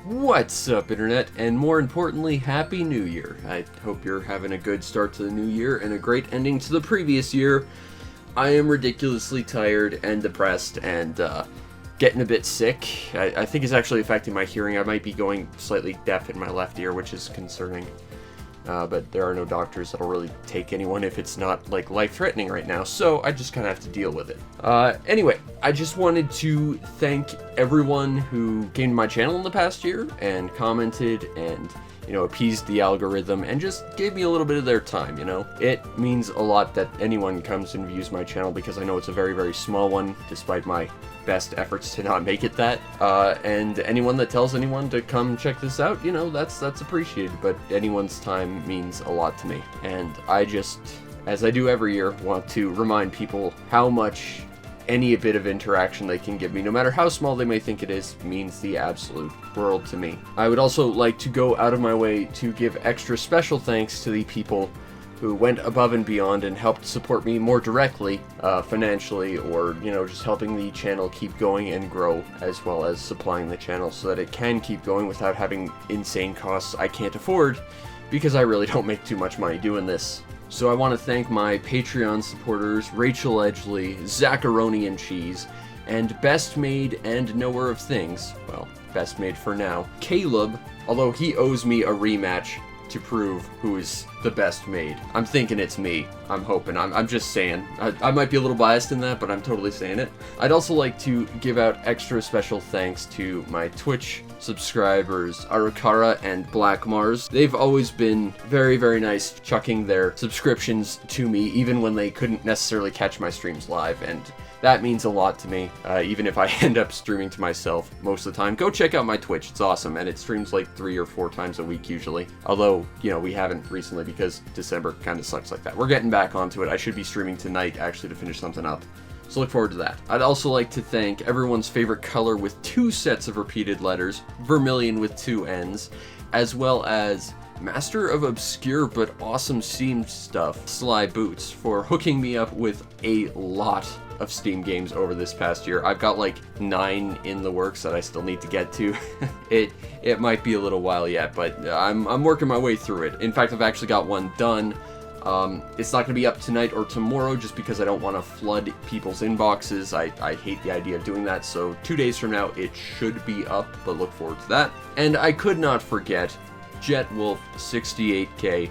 What's up, Internet? And more importantly, Happy New Year. I hope you're having a good start to the new year and a great ending to the previous year. I am ridiculously tired and depressed and getting a bit sick. I think it's actually affecting my hearing. I might be going slightly deaf in my left ear, which is concerning. But there are no doctors that'll really take anyone if it's not, like, life-threatening right now, so I just kind of have to deal with it. Anyway, I just wanted to thank everyone who came to my channel in the past year and commented and, you know, appeased the algorithm and just gave me a little bit of their time, you know? It means a lot that anyone comes and views my channel because I know it's a very, very small one, despite my best efforts to not make it that. And anyone that tells anyone to come check this out, you know, that's appreciated, but anyone's time means a lot to me. And I just, as I do every year, want to remind people how much any bit of interaction they can give me, no matter how small they may think it is, means the absolute world to me. I would also like to go out of my way to give extra special thanks to the people who went above and beyond and helped support me more directly, financially, or, you know, just helping the channel keep going and grow, as well as supplying the channel so that it can keep going without having insane costs I can't afford, because I really don't make too much money doing this. So I want to thank my Patreon supporters, Rachel Edgley, Zacharoni and Cheese, and Best Made and Knower of Things, well, Best Made for now, Caleb, although he owes me a rematch to prove who is the best made. I'm thinking it's me. I'm hoping. I'm just saying. I might be a little biased in that, but I'm totally saying it. I'd also like to give out extra special thanks to my Twitch subscribers, Arukara and Black Mars. They've always been very, very nice chucking their subscriptions to me, even when they couldn't necessarily catch my streams live, and that means a lot to me, even if I end up streaming to myself most of the time. Go check out my Twitch, it's awesome, and it streams like 3 or 4 times a week usually. Although, you know, we haven't recently because December kind of sucks like that. We're getting back onto it. I should be streaming tonight, actually, to finish something up. So look forward to that. I'd also like to thank everyone's favorite color with 2 sets of repeated letters, vermilion with 2 N's, as well as Master of Obscure but Awesome Steam Stuff, Sly Boots, for hooking me up with a lot of Steam games over this past year. I've got like 9 in the works that I still need to get to. It might be a little while yet, but I'm working my way through it. In fact, I've actually got one done. It's not going to be up tonight or tomorrow just because I don't want to flood people's inboxes. I hate the idea of doing that, so 2 days from now it should be up, but look forward to that. And I could not forget JetWolf68K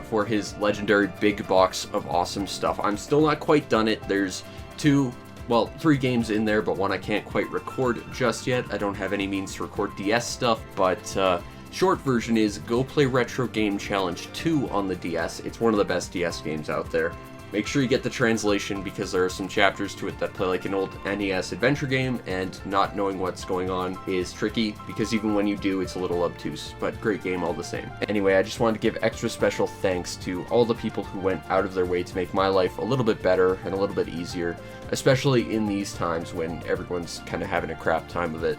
for his legendary big box of awesome stuff. I'm still not quite done it. There's 3 games in there, but one I can't quite record just yet. I don't have any means to record DS stuff, but short version is Go Play Retro Game Challenge 2 on the DS. It's one of the best DS games out there. Make sure you get the translation because there are some chapters to it that play like an old NES adventure game, and not knowing what's going on is tricky because even when you do, it's a little obtuse, but great game all the same. Anyway, I just wanted to give extra special thanks to all the people who went out of their way to make my life a little bit better and a little bit easier, especially in these times when everyone's kind of having a crap time of it.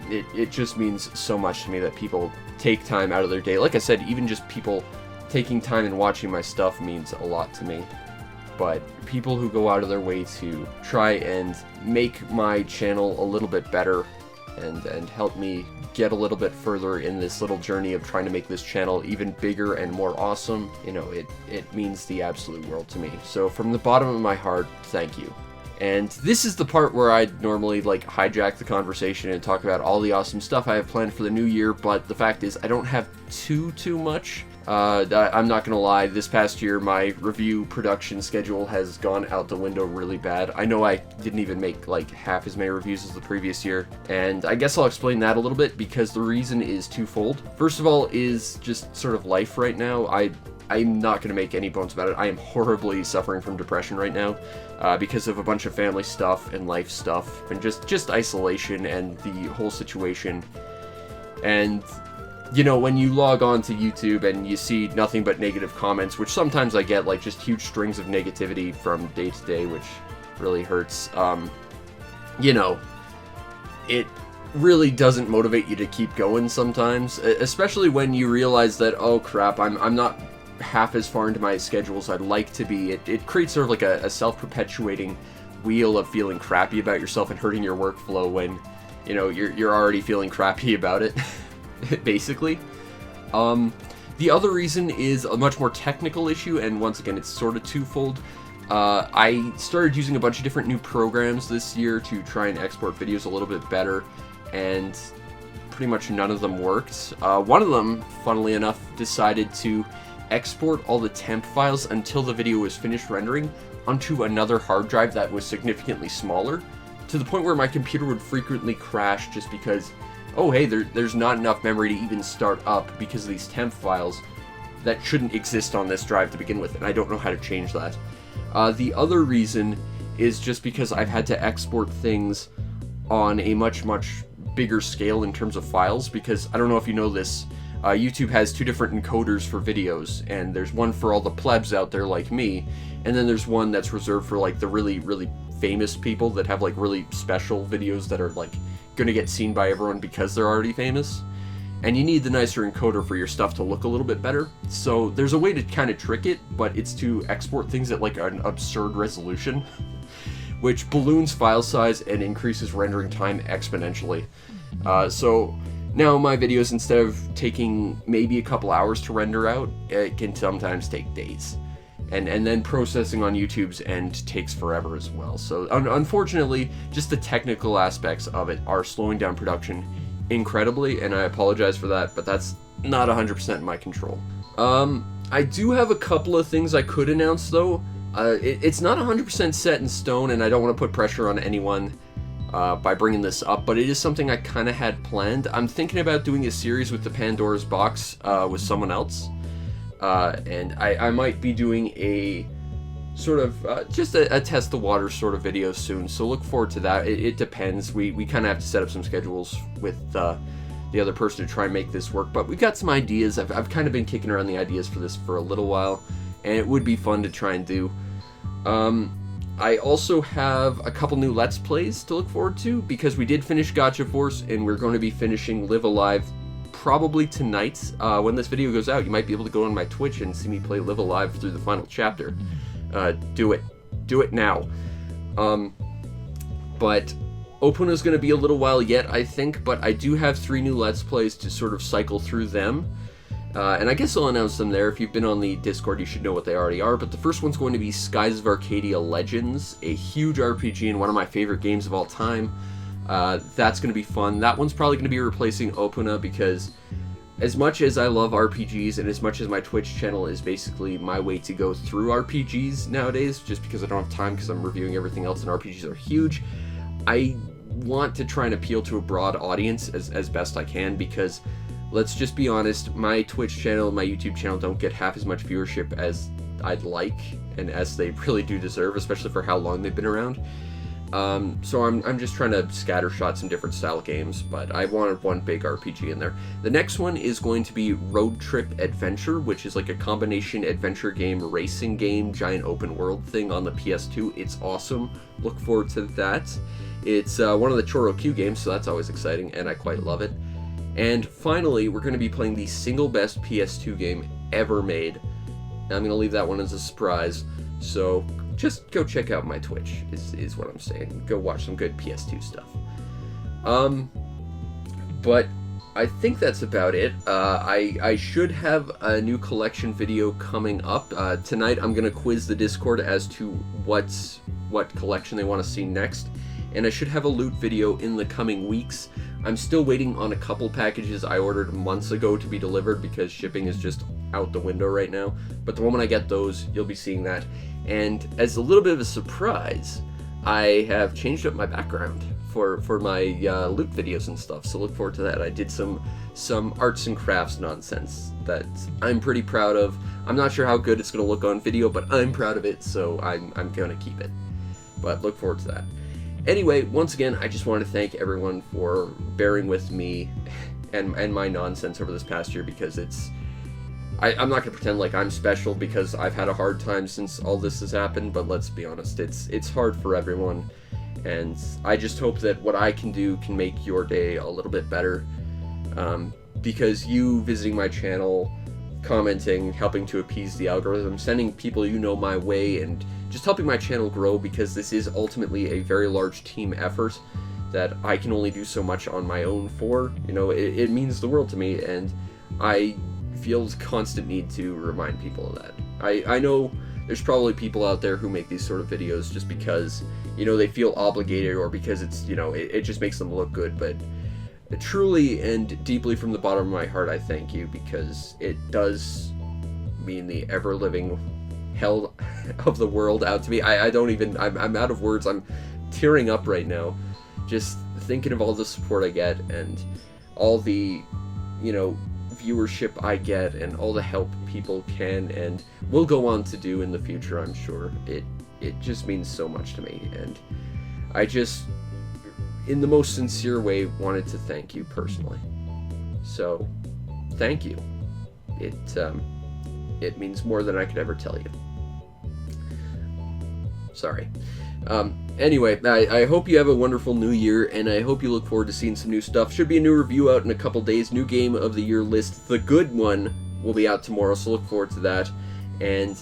It just means so much to me that people take time out of their day. Like I said, even just people taking time and watching my stuff means a lot to me. But people who go out of their way to try and make my channel a little bit better and help me get a little bit further in this little journey of trying to make this channel even bigger and more awesome, you know, it means the absolute world to me. So from the bottom of my heart, thank you. And this is the part where I'd normally, like, hijack the conversation and talk about all the awesome stuff I have planned for the new year, but the fact is I don't have too much. I'm not gonna lie, this past year my review production schedule has gone out the window really bad. I know I didn't even make like half as many reviews as the previous year, and I guess I'll explain that a little bit because the reason is twofold. First of all is just sort of life right now. I'm not going to make any bones about it. I am horribly suffering from depression right now because of a bunch of family stuff and life stuff and just isolation and the whole situation. And, you know, when you log on to YouTube and you see nothing but negative comments, which sometimes I get, like just huge strings of negativity from day to day, which really hurts, you know, it really doesn't motivate you to keep going sometimes, especially when you realize that, oh crap, I'm not half as far into my schedule as I'd like to be. It creates sort of like a self-perpetuating wheel of feeling crappy about yourself and hurting your workflow when you know, you're already feeling crappy about it, basically. The other reason is a much more technical issue, and once again, it's sort of twofold. I started using a bunch of different new programs this year to try and export videos a little bit better, and pretty much none of them worked. One of them, funnily enough, decided to export all the temp files until the video was finished rendering onto another hard drive that was significantly smaller, to the point where my computer would frequently crash just because, oh hey, there's not enough memory to even start up because of these temp files that shouldn't exist on this drive to begin with, and I don't know how to change that. The other reason is just because I've had to export things on a much bigger scale in terms of files, because I don't know if you know this, YouTube has two different encoders for videos, and there's one for all the plebs out there like me, and then there's one that's reserved for like the really famous people that have like really special videos that are like gonna get seen by everyone because they're already famous. And you need the nicer encoder for your stuff to look a little bit better. So there's a way to kind of trick it, but it's to export things at like an absurd resolution, which balloons file size and increases rendering time exponentially. So now my videos, instead of taking maybe a couple hours to render out, it can sometimes take days. And then processing on YouTube's end takes forever as well. So unfortunately, just the technical aspects of it are slowing down production incredibly, and I apologize for that, but that's not 100% in my control. I do have a couple of things I could announce though. It's not 100% set in stone, and I don't want to put pressure on anyone by bringing this up, but it is something I kind of had planned. I'm thinking about doing a series with the Pandora's Box with someone else, and I might be doing a sort of just a test the water sort of video soon, so look forward to that. It depends. We kind of have to set up some schedules with the other person to try and make this work, but we've got some ideas. I've kind of been kicking around the ideas for this for a little while, and it would be fun to try and do. I also have a couple new Let's Plays to look forward to, because we did finish Gotcha Force, and we're going to be finishing Live Alive probably tonight. When this video goes out, you might be able to go on my Twitch and see me play Live Alive through the final chapter. Do it now. But Opuna is going to be a little while yet, I think, but I do have 3 new Let's Plays to sort of cycle through them. And I guess I'll announce them there. If you've been on the Discord, you should know what they already are. But the first one's going to be Skies of Arcadia Legends, a huge RPG and one of my favorite games of all time. That's going to be fun. That one's probably going to be replacing Opuna, because as much as I love RPGs, and as much as my Twitch channel is basically my way to go through RPGs nowadays, just because I don't have time because I'm reviewing everything else and RPGs are huge, I want to try and appeal to a broad audience as best I can, because let's just be honest, my Twitch channel and my YouTube channel don't get half as much viewership as I'd like, and as they really do deserve, especially for how long they've been around. So I'm just trying to scattershot some different style games, but I wanted one big RPG in there. The next one is going to be Road Trip Adventure, which is like a combination adventure game, racing game, giant open world thing on the PS2. It's awesome. Look forward to that. It's one of the Choro Q games, so that's always exciting, and I quite love it. And finally, we're going to be playing the single best PS2 game ever made. I'm going to leave that one as a surprise, so just go check out my Twitch, is what I'm saying. Go watch some good PS2 stuff. But I think that's about it. I should have a new collection video coming up. Tonight I'm going to quiz the Discord as to what collection they want to see next. And I should have a loot video in the coming weeks. I'm still waiting on a couple packages I ordered months ago to be delivered, because shipping is just out the window right now. But the moment I get those, you'll be seeing that. And as a little bit of a surprise, I have changed up my background for my loot videos and stuff, so look forward to that. I did some arts and crafts nonsense that I'm pretty proud of. I'm not sure how good it's going to look on video, but I'm proud of it, so I'm going to keep it. But look forward to that. Anyway, once again, I just want to thank everyone for bearing with me and my nonsense over this past year, because I'm not going to pretend like I'm special, because I've had a hard time since all this has happened, but let's be honest, it's hard for everyone, and I just hope that what I can do can make your day a little bit better, because you visiting my channel, commenting, helping to appease the algorithm, sending people you know my way, and just helping my channel grow, because this is ultimately a very large team effort. that I can only do so much on my own for. You know, it means the world to me, and I feel constant need to remind people of that. I know there's probably people out there who make these sort of videos just because, you know, they feel obligated, or because it's, you know, it just makes them look good, but truly and deeply from the bottom of my heart, I thank you, because it does mean the ever-living hell of the world out to me. I don't even, I'm out of words. I'm tearing up right now just thinking of all the support I get, and all the, you know, viewership I get, and all the help people can and will go on to do in the future, I'm sure. It just means so much to me, and I just, in the most sincere way, wanted to thank you personally. So, thank you. It means more than I could ever tell you. Sorry. Anyway, I hope you have a wonderful new year, and I hope you look forward to seeing some new stuff. Should be a new review out in a couple days. New game of the year list, the good one, will be out tomorrow, so look forward to that. And,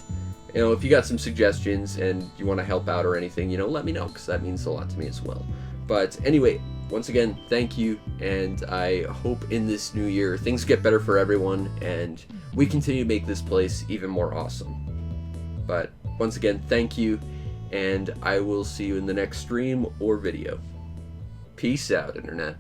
you know, if you got some suggestions and you want to help out or anything, you know, let me know, because that means a lot to me as well. But anyway, once again, thank you, and I hope in this new year things get better for everyone, and we continue to make this place even more awesome. But once again, thank you, and I will see you in the next stream or video. Peace out, Internet.